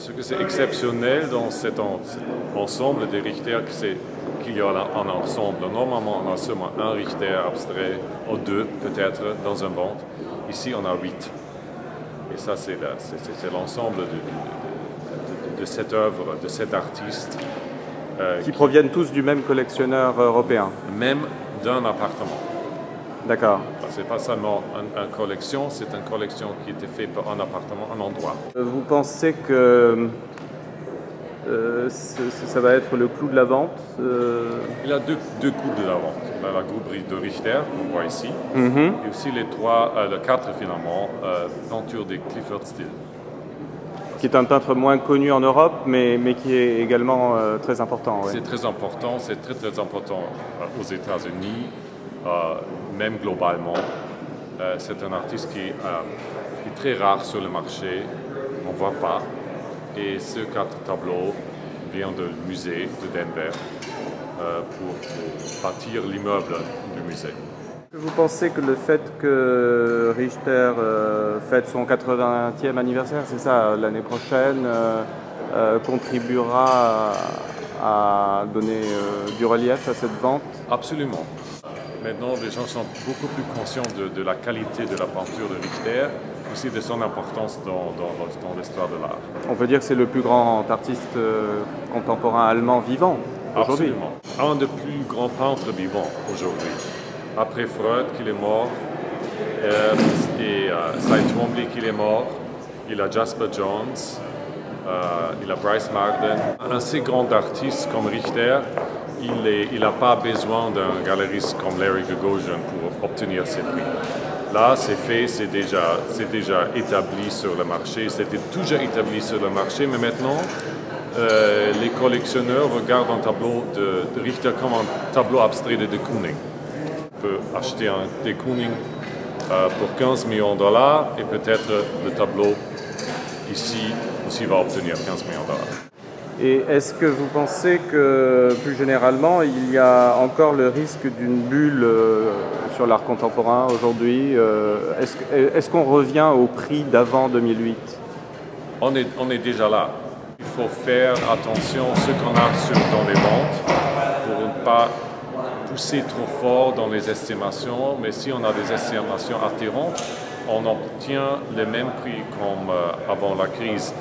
Ce que c'est exceptionnel dans cet ensemble des Richter, c'est qu'il y a un ensemble. Normalement, on a seulement un Richter abstrait, ou deux peut-être, dans un bande. Ici, on a 8. Et ça, c'est l'ensemble de cette œuvre, de cet artiste. Qui proviennent tous du même collectionneur européen? Même d'un appartement. D'accord. Ce n'est pas seulement une collection, c'est une collection qui était faite par un appartement, un endroit. Vous pensez que ça va être le clou de la vente? Il y a deux coups de la vente. Il y a la coupe de Richter, qu'on voit ici, et aussi les 4 finalement, peintures de Clyfford Still. Qui est un peintre moins connu en Europe, mais qui est également très important. Ouais. C'est très important, c'est très important aux États-Unis, même globalement. C'est un artiste qui est très rare sur le marché, on ne voit pas. Et ce 4 tableaux viennent du musée de Denver pour bâtir l'immeuble du musée. Vous pensez que le fait que Richter fête son 80e anniversaire, c'est ça, l'année prochaine, contribuera à donner du relief à cette vente? Absolument. Maintenant, les gens sont beaucoup plus conscients de la qualité de la peinture de Richter, aussi de son importance dans l'histoire de l'art. On peut dire que c'est le plus grand artiste contemporain allemand vivant aujourd'hui. Absolument. Un des plus grands peintres vivants aujourd'hui. Après Freud, qui est mort, et Cy Twombly, qui est mort, il a Jasper Johns, il a Bryce Magden. Un si grand artiste comme Richter, il n'a pas besoin d'un galeriste comme Larry Gagosian pour obtenir ses prix. Là, c'est fait, c'est déjà établi sur le marché, c'était toujours établi sur le marché, mais maintenant, les collectionneurs regardent un tableau de Richter comme un tableau abstrait de de Kooning. On peut acheter un de Kooning pour 15 millions de dollars et peut-être le tableau ici aussi va obtenir 15 millions de dollars. Et est-ce que vous pensez que, plus généralement, il y a encore le risque d'une bulle sur l'art contemporain aujourd'hui? Est-ce qu'on revient au prix d'avant 2008? On est déjà là. Il faut faire attention à ce qu'on a dans les ventes pour ne pas pousser trop fort dans les estimations, mais si on a des estimations attirantes, on obtient le même prix comme avant la crise.